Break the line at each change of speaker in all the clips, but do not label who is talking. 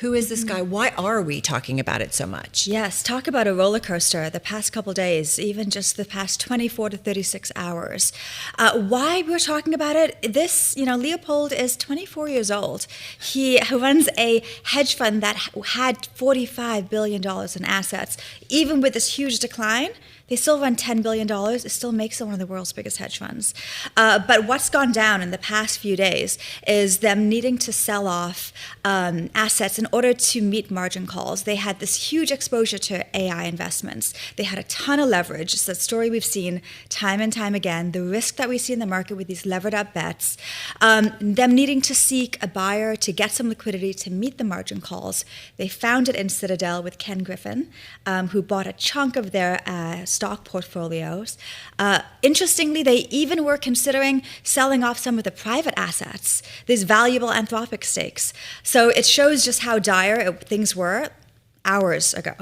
Who is this guy? Why are we talking about it so much?
Yes, talk about a roller coaster the past couple days, even just the past 24 to 36 hours. Why we're talking about it, Leopold is 24 years old. He runs a hedge fund that had $45 billion in assets. Even with this huge decline, they still run $10 billion. It still makes it one of the world's biggest hedge funds. But what's gone down in the past few days is them needing to sell off assets in order to meet margin calls. They had this huge exposure to AI investments. They had a ton of leverage. It's a story we've seen time and time again. The risk that we see in the market with these levered up bets, them needing to seek a buyer to get some liquidity to meet the margin calls. They found it in Citadel with Ken Griffin, who bought a chunk of their stock portfolios. Interestingly, they even were considering selling off some of the private assets, these valuable Anthropic stakes. So it shows just how dire things were hours ago.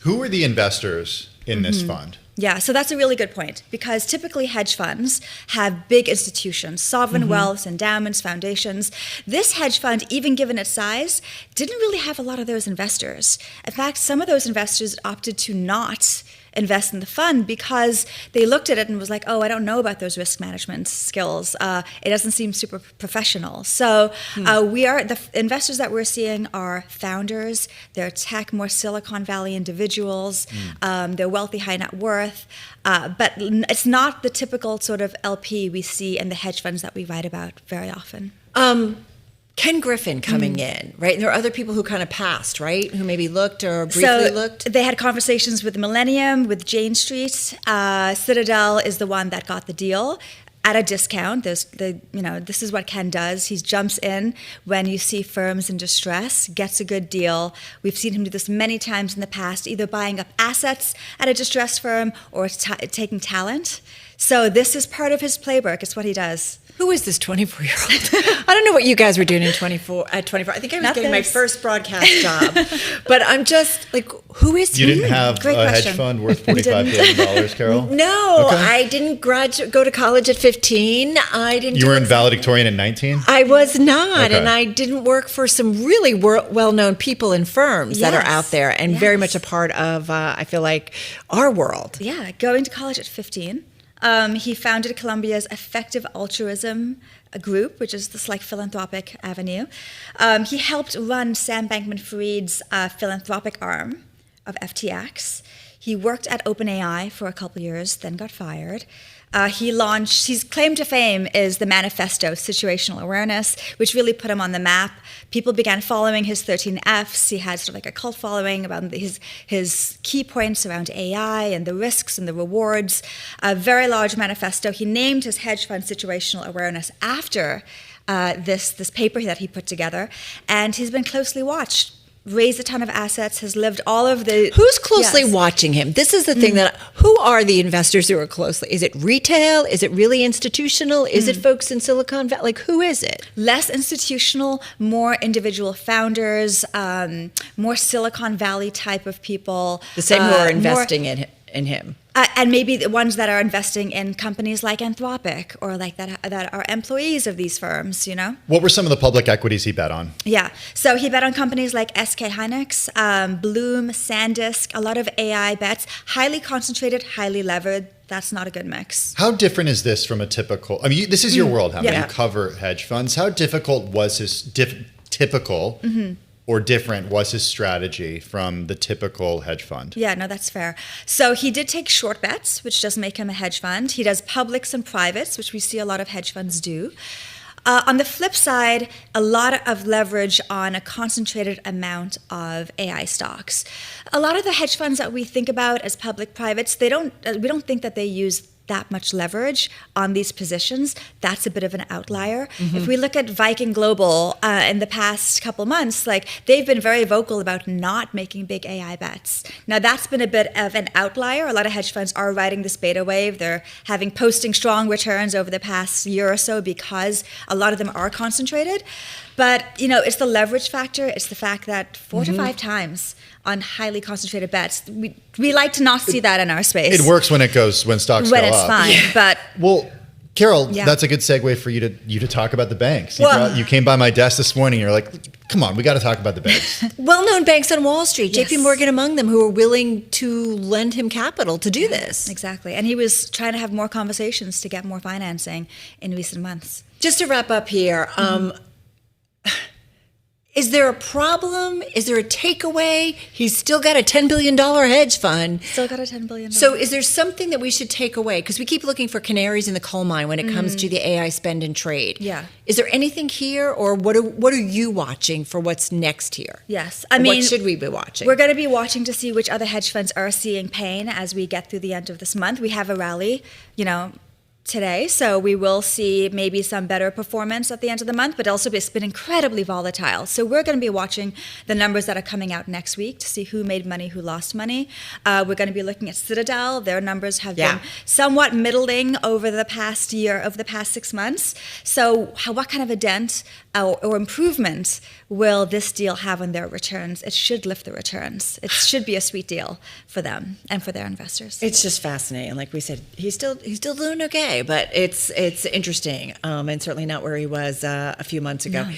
Who are the investors in this fund?
Yeah, so that's a really good point, because typically hedge funds have big institutions, sovereign wealths, endowments, foundations. This hedge fund, even given its size, didn't really have a lot of those investors. In fact, some of those investors opted to not invest in the fund because they looked at it and was like, oh, I don't know about those risk management skills. It doesn't seem super professional. So the investors that we're seeing are founders, they're tech, more Silicon Valley individuals, they're wealthy, high net worth, but it's not the typical sort of LP we see in the hedge funds that we write about very often.
Ken Griffin coming in, right? And there are other people who kind of passed, right? Who maybe looked or briefly looked.
They had conversations with Millennium, with Jane Street. Citadel is the one that got the deal at a discount. This is what Ken does. He jumps in when you see firms in distress, gets a good deal. We've seen him do this many times in the past, either buying up assets at a distressed firm or taking talent. So this is part of his playbook. It's what he does.
Who is this 24-year-old? I don't know what you guys were doing at 24. I think I was getting my first broadcast job. But I'm just like, who is he?
You didn't have
Great
a
question.
hedge fund worth $45 billion, Carol?
No,
Okay.
I didn't go to college at 15. I didn't.
You were in valedictorian at 19?
I was not,
Okay.
and I didn't work for some really well-known people and firms that are out there, and very much a part of, I feel like, our world.
Yeah, going to college at 15. He founded Columbia's Effective Altruism group, which is this like philanthropic avenue. He helped run Sam Bankman-Fried's philanthropic arm of FTX. He worked at OpenAI for a couple years, then got fired. His claim to fame is the manifesto, Situational Awareness, which really put him on the map. People began following his 13 Fs. He had sort of like a cult following about his key points around AI and the risks and the rewards. A very large manifesto. He named his hedge fund Situational Awareness after this paper that he put together, and he's been closely watched. Raised a ton of assets, has lived all of the...
Who's closely watching him? This is the thing who are the investors who are closely? Is it retail? Is it really institutional? Is it folks in Silicon Valley? Like, who is it?
Less institutional, more individual founders, more Silicon Valley type of people.
The same who are investing in him.
And maybe the ones that are investing in companies like Anthropic or like that are employees of these firms, you know?
What were some of the public equities he bet on?
Yeah. So he bet on companies like SK Hynix, Bloom, SanDisk, a lot of AI bets, highly concentrated, highly levered. That's not a good mix.
How different is this from a typical... I mean, this is your world, Hema.
Yeah.
You cover hedge funds. How difficult was his typical... or different was his strategy from the typical hedge fund?
Yeah, no, that's fair. So he did take short bets, which does make him a hedge fund. He does publics and privates, which we see a lot of hedge funds do. On the flip side, a lot of leverage on a concentrated amount of AI stocks. A lot of the hedge funds that we think about as public privates, we don't think that they use that much leverage on these positions. That's a bit of an outlier. If we look at Viking Global in the past couple months, like they've been very vocal about not making big AI bets. Now that's been a bit of an outlier. A lot of hedge funds are riding this beta wave. They're posting strong returns over the past year or so because a lot of them are concentrated. But it's the leverage factor. It's the fact that 4 to 5 times on highly concentrated bets. We like to not see that in our space.
It works when stocks
when
go
it's
up.
fine, but
Well, Carol,
Yeah.
that's a good segue for you to talk about the banks.
Well-
You came by my desk this morning. You're like, come on, we got to talk about the banks.
Well-known banks on Wall Street,
Yes.
JP Morgan among them, who are willing to lend him capital to do this.
Exactly. And he was trying to have more conversations to get more financing in recent months.
Just to wrap up here, is there a problem? Is there a takeaway? He's still got a $10 billion hedge fund.
Still got a $10 billion.
So is there something that we should take away? Because we keep looking for canaries in the coal mine when it comes to the AI spend and trade.
Yeah.
Is there anything here, or what are you watching for what's next here?
Yes.
Or what should we be watching?
We're going to be watching to see which other hedge funds are seeing pain as we get through the end of this month. We have a rally, today, so we will see maybe some better performance at the end of the month, but also it's been incredibly volatile. So we're going to be watching the numbers that are coming out next week to see who made money, who lost money. We're going to be looking at Citadel. Their numbers have been somewhat middling over the past year, over the past 6 months. So what kind of a dent or improvement will this deal have on their returns? It should lift the returns. It should be a sweet deal for them and for their investors.
It's just fascinating. Like we said, he's still doing okay, but it's interesting, and certainly not where he was a few months ago.
No.